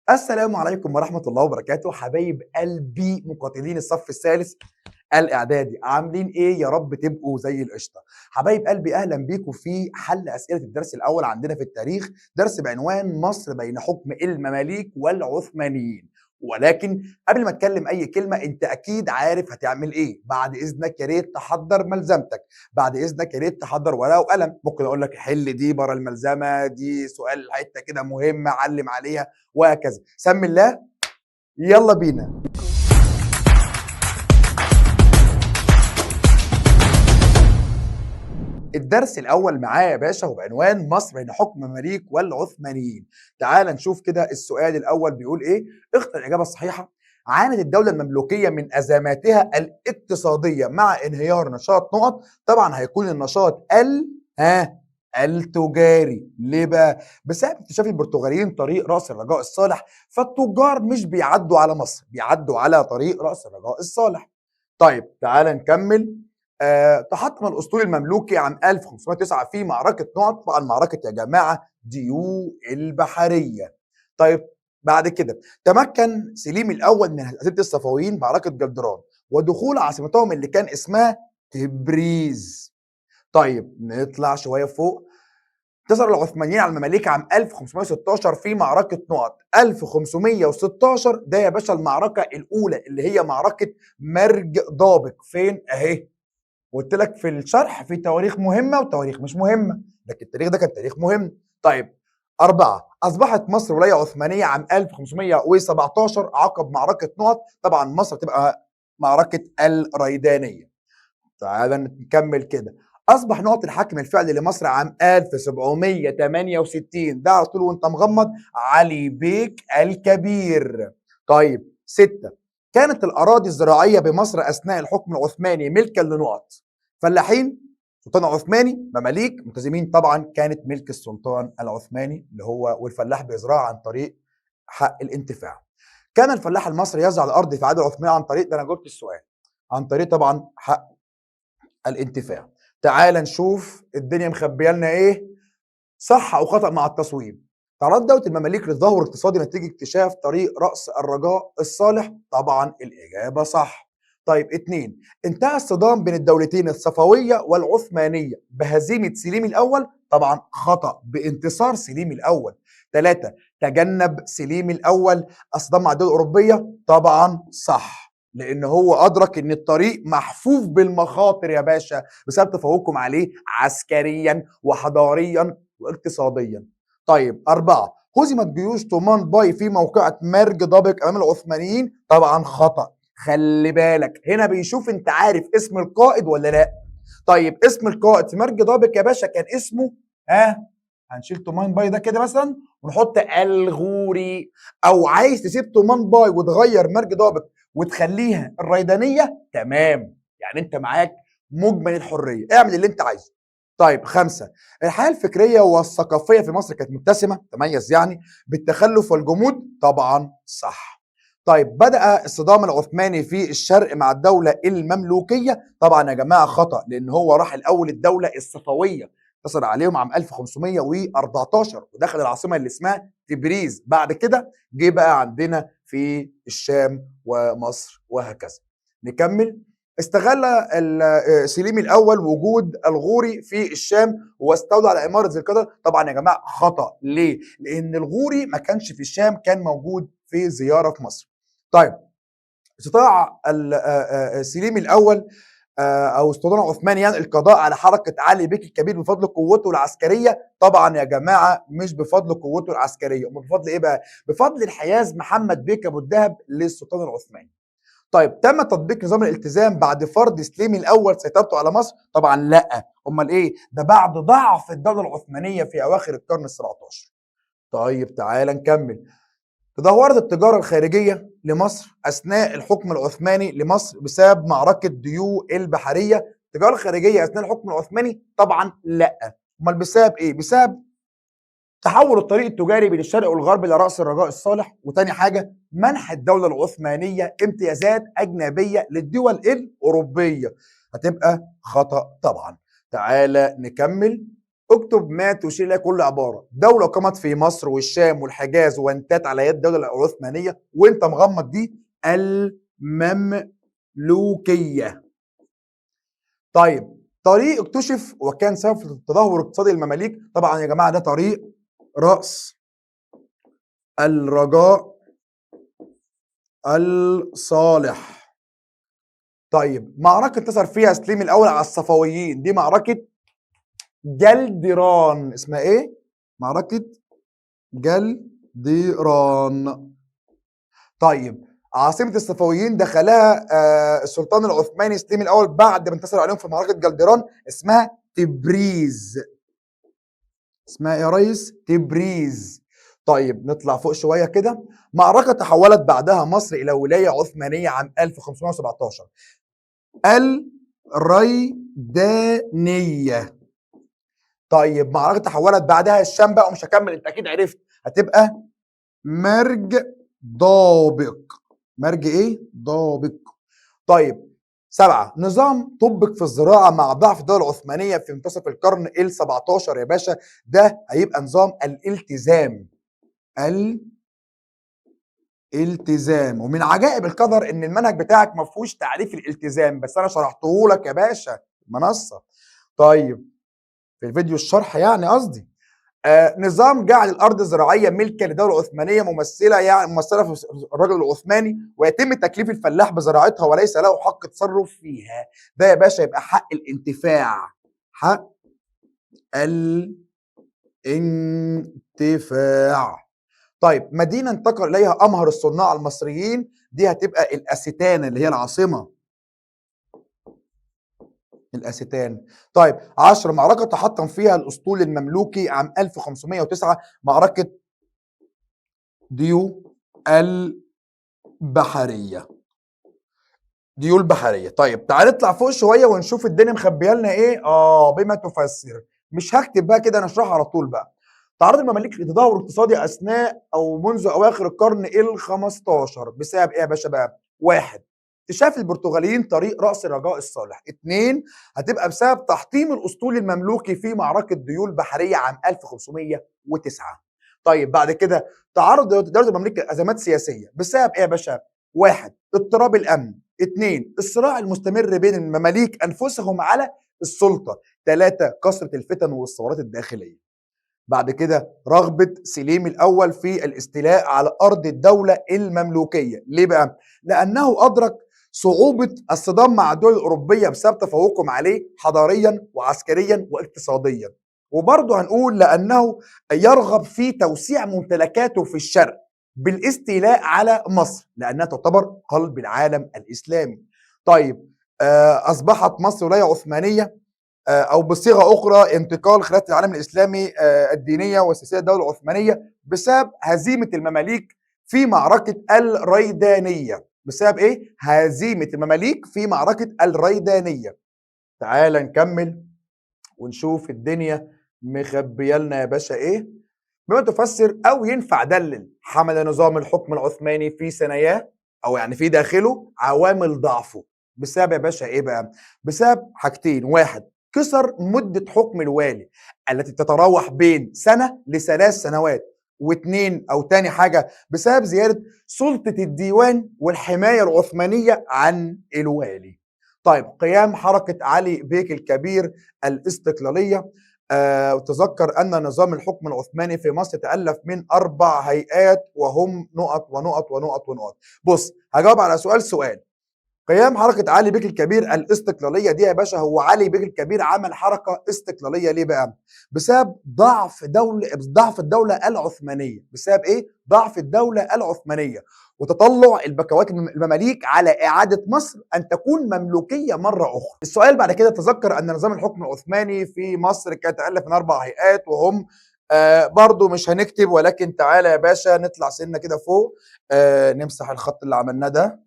السلام عليكم ورحمة الله وبركاته، حبايب قلبي مقاتلين الصف الثالث الإعدادي، عاملين إيه؟ يا رب تبقوا زي القشطة. حبايب قلبي أهلا بيكم في حل أسئلة الدرس الأول عندنا في التاريخ، درس بعنوان مصر بين حكم المماليك والعثمانيين. ولكن قبل ما اتكلم اي كلمه انت اكيد عارف هتعمل ايه. بعد اذنك يا ريت تحضر ملزمتك، بعد اذنك يا ريت تحضر ورقه وقلم. ممكن اقول لك حل دي بره الملزمه، دي سؤال حته كده مهمه علم عليها وهكذا. سمي الله، يلا بينا. الدرس الاول معايا يا باشا وبعنوان مصر بين حكم المماليك والعثمانيين. تعال نشوف كده السؤال الاول بيقول ايه. اختر الاجابه الصحيحه. عانت الدوله المملوكيه من ازماتها الاقتصاديه مع انهيار نشاط نقط. طبعا هيكون النشاط التجاري. ليه بقى؟ بسبب اكتشاف البرتغاليين طريق راس الرجاء الصالح، فالتجار مش بيعدوا على مصر، بيعدوا على طريق راس الرجاء الصالح. طيب تعال نكمل. تحطم الاسطول المملوكي عام 1509 في معركه نقط. طبعا معركه يا جماعه ديو البحريه. طيب بعد كده تمكن سليم الاول من اساتذه الصفويين معركه جلدران ودخول عاصمتهم اللي كان اسمها تبريز. طيب نطلع شويه فوق. انتصر العثمانيين على المماليك عام 1516 في معركة نقط. 1516 ده يا باشا المعركة الأولى اللي هي معركة مرج ضابق. فين؟ أهي. قلت لك في الشرح في تواريخ مهمة وتواريخ مش مهمة، لكن التاريخ ده كان تاريخ مهم. طيب 4. أصبحت مصر ولاية عثمانية عام 1517 عقب معركة نقط. طبعا مصر تبقى معركة الريدانية. تعال نكمل كده. اصبح نقط الحكم الفعلي لمصر عام 1768. ده على طول وانت مغمض علي بيك الكبير. طيب 6. كانت الاراضي الزراعيه بمصر اثناء الحكم العثماني ملكا لنقط. فلاحين، سلطان عثماني، مماليك، ملتزمين. طبعا كانت ملك السلطان العثماني اللي هو والفلاح بيزرعها عن طريق حق الانتفاع. كان الفلاح المصري يزرع الارض في عهد العثماني عن طريق، ده انا قلت السؤال، عن طريق طبعا حق الانتفاع. تعال نشوف الدنيا مخبيه لنا ايه صح او خطا مع التصويب. تعرض دوله المماليك للتدهور الاقتصادي نتيجه اكتشاف طريق راس الرجاء الصالح. طبعا الاجابه صح. طيب 2. انتهى الصدام بين الدولتين الصفويه والعثمانيه بهزيمه سليم الاول. طبعا خطا، بانتصار سليم الاول. 3. تجنب سليم الاول الصدام مع الدول الاوروبيه. طبعا صح، لان هو ادرك ان الطريق محفوف بالمخاطر يا باشا بسبب تفوقهم عليه عسكريا وحضاريا واقتصاديا. طيب 4. هزمت جيوش تومان باي في موقعة مرج ضابق امام العثمانيين. طبعا خطأ. خلي بالك هنا بيشوف انت عارف اسم القائد ولا لا. طيب اسم القائد في مرج ضابق يا باشا كان اسمه هنشيل تومان باي ده كده مثلا ونحط الغوري. او عايز تسيب تومان باي وتغير مرج ضابق وتخليها الريدانيه، تمام، يعني انت معاك مجمل الحريه، اعمل اللي انت عايزه. طيب 5. الحياه الفكريه والثقافيه في مصر كانت متسمه، تميز يعني بالتخلف والجمود. طبعا صح. طيب بدأ الصدام العثماني في الشرق مع الدولة المملوكية. طبعا يا جماعة خطأ، لأن هو راح الأول الدولة الصفوية، انتصر عليهم عام 1514 ودخل العاصمة اللي اسمها تبريز. بعد كده جه بقى عندنا في الشام ومصر وهكذا. نكمل. استغل سليم الاول وجود الغوري في الشام واستولى على اماره ذي القدر. طبعا يا جماعه خطا. ليه؟ لان الغوري ما كانش في الشام، كان موجود في زياره في مصر. طيب استطاع سليم الاول او السلطان العثماني يعني القضاء على حركه علي بيك الكبير بفضل قوته العسكريه. طبعا يا جماعه مش بفضل قوته العسكريه، امال بفضل ايه بقى؟ بفضل انحياز محمد بيك ابو الدهب للسلطان العثماني. طيب تم تطبيق نظام الالتزام بعد فرض سليم الاول سيطرته على مصر؟ طبعا لا، امال ايه؟ ده بعد ضعف الدوله العثمانيه في اواخر القرن ال17. طيب تعال نكمل. تدهورت التجارة الخارجية لمصر أثناء الحكم العثماني لمصر بسبب معركة ديو البحرية. التجارة الخارجية أثناء الحكم العثماني؟ طبعا لا. أمال بسبب إيه؟ بسبب تحول الطريق التجاري بين الشرق والغرب إلى رأس الرجاء الصالح. وتاني حاجة منح الدولة العثمانية امتيازات أجنبية للدول الأوروبية. هتبقى خطأ طبعا. تعالى نكمل. اكتب ما تشير اليه كل عباره. دوله قامت في مصر والشام والحجاز وانتهت على يد الدوله العثمانيه وانت مغمض دي المملوكيه. طيب طريق اكتشف وكان سبب في التدهور الاقتصادي للمماليك. طبعا يا جماعه ده طريق رأس الرجاء الصالح. طيب معركة انتصر فيها سليم الأول على الصفويين دي معركة جلدران. اسمها إيه؟ معركة جلدران. طيب عاصمة الصفويين دخلها السلطان العثماني سليم الأول بعد ما انتصر عليهم في معركة جلدران، اسمها تبريز. اسمها إيه يا ريس؟ تبريز. طيب نطلع فوق شوية كده. معركة تحولت بعدها مصر إلى ولاية عثمانية عام 1517، الريدانية. طيب معركة تحولت بعدها الشام بقى، ومش هكمل انت اكيد عرفت، هتبقى مرج ضابق. مرج ايه؟ ضابق. طيب 7 نظام طبق في الزراعة مع ضعف الدولة العثمانية في منتصف القرن ال17 يا باشا. ده هيبقى نظام الالتزام. الالتزام. ومن عجائب القدر ان المنهج بتاعك ما فيهوش تعريف الالتزام، بس انا شرحته لك يا باشا المنصة. طيب في الفيديو الشرح يعني قصدي. نظام جعل الارض الزراعيه ملكا للدوله العثمانيه ممثله في الرجل العثماني، ويتم تكليف الفلاح بزراعتها وليس له حق تصرف فيها. ده يا باشا يبقى حق الانتفاع. حق الانتفاع. طيب مدينه انتقل اليها امهر الصناع المصريين، دي هتبقى الاستانه اللي هي العاصمه. الأستان. طيب 10 معركة تحطم فيها الأسطول المملوكي عام 1509، معركة ديو البحرية. ديو البحرية. طيب تعال نطلع فوق شوية ونشوف الدنيا مخبيه لنا ايه. بما تفسر. مش هكتب بقى كده، انا اشرحها على طول بقى. تعرض المماليك لتدهور اقتصادي اثناء او منذ اواخر القرن ال15 بسبب ايه يا باشا بقى؟ 1 اكتشاف البرتغاليين طريق رأس الرجاء الصالح. 2 هتبقى بسبب تحطيم الاسطول المملوكي في معركة ديول بحرية عام 1509. طيب بعد كده تعرض دولة المماليك لأزمات سياسية بسبب ايه يا باشا؟ 1 اضطراب الامن. 2 الصراع المستمر بين المماليك انفسهم على السلطة. 3 كثرة الفتن والثورات الداخلية. بعد كده رغبة سليم الأول في الاستيلاء على أرض الدولة المملوكية. ليه بقى؟ لأنه أدرك صعوبة الصدام مع الدول الأوروبية بسبب تفوقهم عليه حضاريا وعسكريا واقتصاديا. وبرضه هنقول لأنه يرغب في توسيع ممتلكاته في الشرق بالاستيلاء على مصر لأنها تعتبر قلب العالم الإسلامي. طيب أصبحت مصر ولاية عثمانية، او بصيغه اخرى انتقال خلافه العالم الاسلامي الدينيه والسياسيه للدوله العثمانيه بسبب هزيمه المماليك في معركه الريدانيه. بسبب ايه؟ هزيمه المماليك في معركه الريدانيه. تعال نكمل ونشوف الدنيا مخبيه لنا يا باشا ايه. بما تفسر او ينفع دلل حمل نظام الحكم العثماني في ثناياه او يعني في داخله عوامل ضعفه. بسبب يا باشا ايه بقى؟ بسبب حاجتين. 1 كسر مدة حكم الوالي التي تتراوح بين سنة ل3 سنوات. واثنين او تاني حاجة بسبب زيادة سلطة الديوان والحماية العثمانية عن الوالي. طيب قيام حركة علي بيك الكبير الاستقلالية. وتذكر أن نظام الحكم العثماني في مصر تألف من 4 هيئات وهم نقط ونقط ونقط ونقط. بص هجاوب على سؤال. قيام حركة علي بيك الكبير الاستقلالية دي يا باشا، هو علي بيك الكبير عمل حركة استقلالية ليه بقى؟ بسبب ضعف الدولة العثمانية. بسبب ايه؟ ضعف الدولة العثمانية وتطلع البكوات المماليك على إعادة مصر أن تكون مملوكية مرة أخرى. السؤال بعد كده تذكر أن نظام الحكم العثماني في مصر كان يتألف من 4 هيئات وهم برضو مش هنكتب، ولكن تعالى يا باشا نطلع سنة كده فوق. نمسح الخط اللي عملناه ده.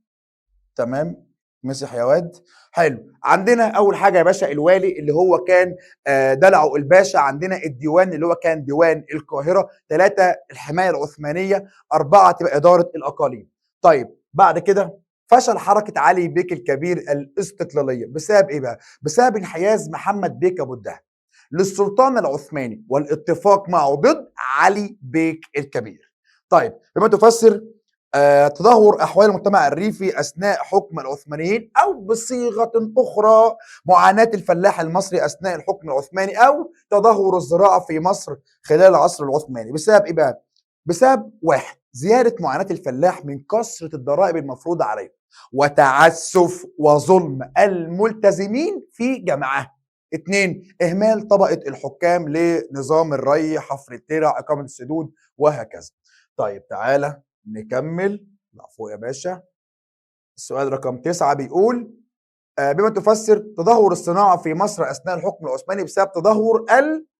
تمام مسح يا واد. حلو. عندنا اول حاجه يا باشا الوالي اللي هو كان دلعه الباشا. عندنا الديوان اللي هو كان ديوان القاهره. 3 الحمايه العثمانيه. 4 تبقى اداره الاقاليم. طيب بعد كده فشل حركه علي بيك الكبير الاستقلاليه بسبب ايه بقى؟ بسبب انحياز محمد بيك ابو الدهب. للسلطان العثماني والاتفاق معه ضد علي بيك الكبير. طيب بما تفسر تدهور احوال المجتمع الريفي اثناء حكم العثمانيين، او بصيغه اخرى معاناه الفلاح المصري اثناء الحكم العثماني، او تدهور الزراعه في مصر خلال العصر العثماني. بسبب ايه بقى؟ بسبب واحد، زياده معاناه الفلاح من كثره الضرائب المفروضه عليه وتعسف وظلم الملتزمين في جمعها. اتنين، اهمال طبقه الحكام لنظام الري، حفر الترع، اقامه السدود، وهكذا. طيب تعالى نكمل. لا فوق يا باشا. السؤال رقم 9 بيقول بما تفسر تدهور الصناعة في مصر أثناء الحكم العثماني بسبب تدهور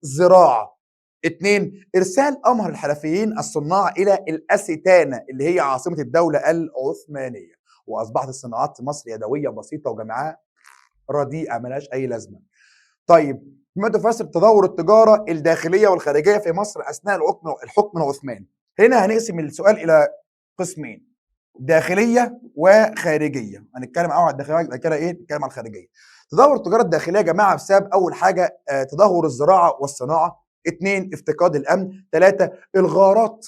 الزراعة. 2، إرسال أمهر الحرفيين الصناع إلى الأستانة اللي هي عاصمة الدولة العثمانية، وأصبحت الصناعات في مصر يدوية بسيطة وجمعها رديئة ملهاش أي لازمة. طيب بما تفسر تدهور التجارة الداخلية والخارجية في مصر أثناء الحكم العثماني. هنا هنقسم السؤال إلى قسمين، داخليه وخارجيه. هنتكلم اول على الداخليه، بعد كده ايه نتكلم على الخارجيه. تدهور التجاره الداخليه يا جماعه بسبب اول حاجه تدهور الزراعه والصناعه. 2، افتقاد الامن. 3، الغارات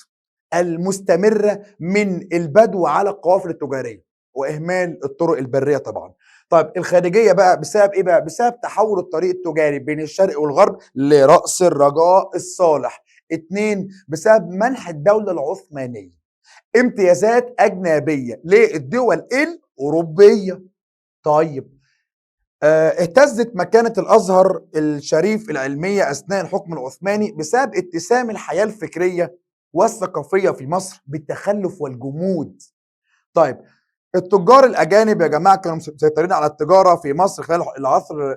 المستمره من البدو على القوافل التجاريه، واهمال الطرق البريه طبعا. طيب الخارجيه بقى بسبب ايه بقى؟ بسبب تحول الطريق التجاري بين الشرق والغرب لراس الرجاء الصالح. 2، بسبب منح الدوله العثمانيه امتيازات أجنبية للدول الأوروبية. طيب اهتزت مكانة الأزهر الشريف العلمية أثناء الحكم العثماني بسبب اتسام الحياة الفكرية والثقافية في مصر بالتخلف والجمود. طيب التجار الأجانب يا جماعة كانوا مسيطرين على التجارة في مصر خلال العصر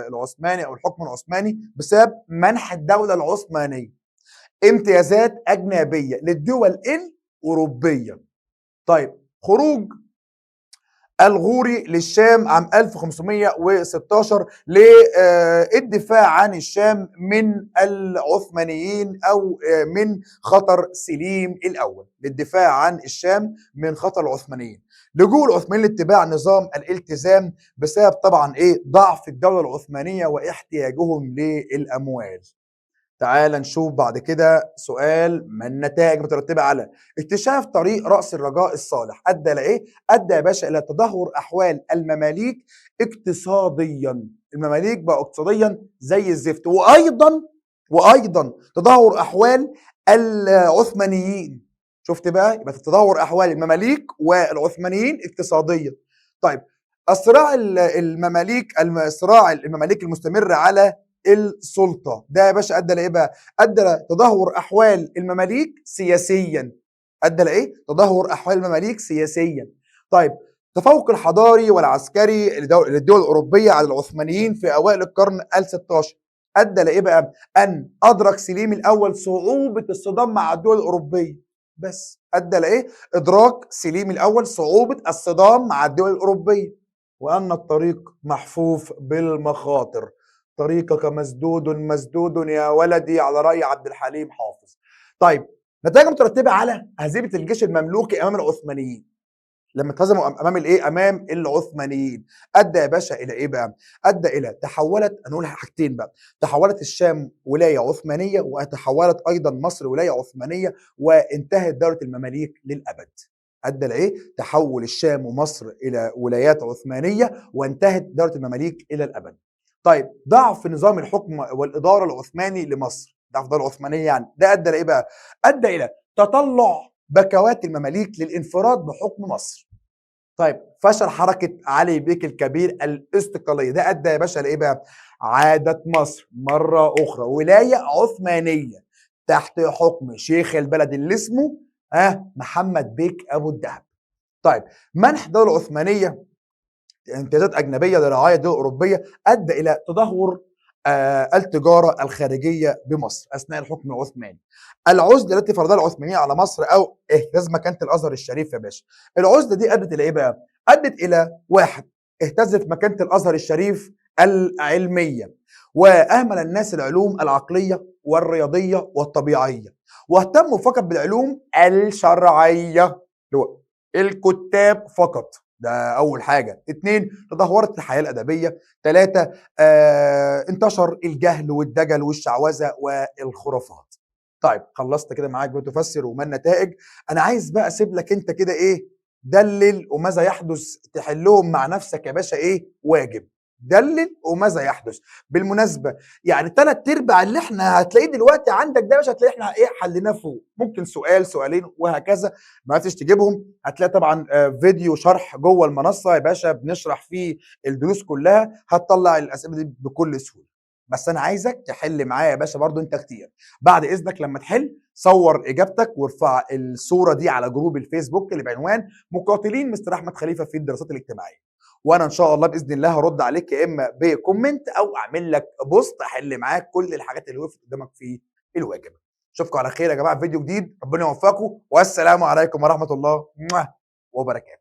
العثماني أو الحكم العثماني بسبب منح الدولة العثمانية امتيازات أجنبية للدول الأوروبية. طيب خروج الغوري للشام عام 1516 للدفاع عن الشام من العثمانيين أو من خطر سليم الأول، للدفاع عن الشام من خطر العثمانيين. لجوء العثمانيين لاتباع نظام الالتزام بسبب طبعا ايه؟ ضعف الدولة العثمانية واحتياجهم للأموال. تعال نشوف بعد كده سؤال، ما النتائج المترتبة على اكتشاف طريق رأس الرجاء الصالح أدى لإيه؟ أدى يا باشا إلى تدهور أحوال المماليك اقتصاديا. المماليك بقى اقتصاديا زي الزفت. وأيضا تدهور أحوال العثمانيين. شفت بقى؟ يبقى تدهور أحوال المماليك والعثمانيين اقتصاديا. طيب الصراع المماليك المستمر على السلطه ده يا باشا ادى لايه بقى؟ ادى لتدهور احوال المماليك سياسيا. ادى لايه؟ تدهور احوال المماليك سياسيا. طيب التفوق الحضاري والعسكري للدول الاوروبيه على العثمانيين في اوائل القرن ال16 ادى لايه بقى؟ ان ادرك سليم الاول صعوبه الصدام مع الدول الاوروبيه. بس ادى لايه؟ ادراك سليم الاول صعوبه الصدام مع الدول الاوروبيه، وان الطريق محفوف بالمخاطر. طريقك مسدود يا ولدي، على رأي عبد الحليم حافظ. طيب نتائج مترتبة على هزيمة الجيش المملوكي أمام العثمانيين لما اتهزموا أمام الإيه؟ أمام العثمانيين. أدى يا باشا إلى إيه بقى؟ أدى إلى هنقول حاجتين بقى. تحولت الشام ولاية عثمانية، وتحولت أيضا مصر ولاية عثمانية، وانتهت دولة المماليك للأبد. أدى لإيه؟ تحول الشام ومصر إلى ولايات عثمانية، وانتهت دولة المماليك إلى الأبد. طيب ضعف نظام الحكم والإدارة العثماني لمصر، ضعف الدولة العثمانية يعني، ده أدى لإيه بقى؟ أدى إلى تطلع بكوات المماليك للانفراد بحكم مصر. طيب فشل حركة علي بيك الكبير الاستقلالية، ده أدى يا باشا لإيه بقى؟ عادت مصر مرة أخرى ولاية عثمانية تحت حكم شيخ البلد اللي اسمه محمد بيك أبو الدهب. طيب منح الدولة العثمانية امتيازات أجنبية لرعاية الدول الأوروبية أدى إلى تدهور التجارة الخارجية بمصر أثناء الحكم العثماني. العزلة التي فرضها العثمانيين على مصر أو اهتزاز مكانة الأزهر الشريف يا باشا. العزلة دي أدت إلى إيه بقى؟ أدت إلى 1، اهتزت مكانة الأزهر الشريف العلمية، وأهمل الناس العلوم العقلية والرياضية والطبيعية، واهتموا فقط بالعلوم الشرعية، الكتاب فقط. ده اول حاجه. 2 تدهورت الحياه الادبيه. 3 انتشر الجهل والدجل والشعوذه والخرافات. طيب خلصت كده معاك بتفسر وما النتائج. انا عايز بقى اسيب لك انت كده ايه، دلل وماذا يحدث، تحلهم مع نفسك يا باشا ايه واجب. دلل وماذا يحدث. بالمناسبه يعني 3/4 اللي احنا هتلاقيه دلوقتي عندك ده يا باشا هتلاقي احنا ايه حليناه فوق، ممكن سؤال سؤالين وهكذا. ما عرفتش تجيبهم هتلاقي طبعا فيديو شرح جوه المنصه يا باشا بنشرح فيه الدروس كلها، هتطلع الاسئله دي بكل سهوله. بس انا عايزك تحل معايا يا باشا برضو انت كتير. بعد اذنك لما تحل صور اجابتك وارفع الصوره دي على جروب الفيسبوك اللي بعنوان مقاتلين مستر احمد خليفه في الدراسات الاجتماعيه، وانا ان شاء الله باذن الله هرد عليك يا اما بكومنت او اعمل لك بوست احل معاك كل الحاجات اللي وقفت قدامك في الواجب. اشوفكم على خير يا جماعه في فيديو جديد، ربنا يوفقكم والسلام عليكم ورحمه الله وبركاته.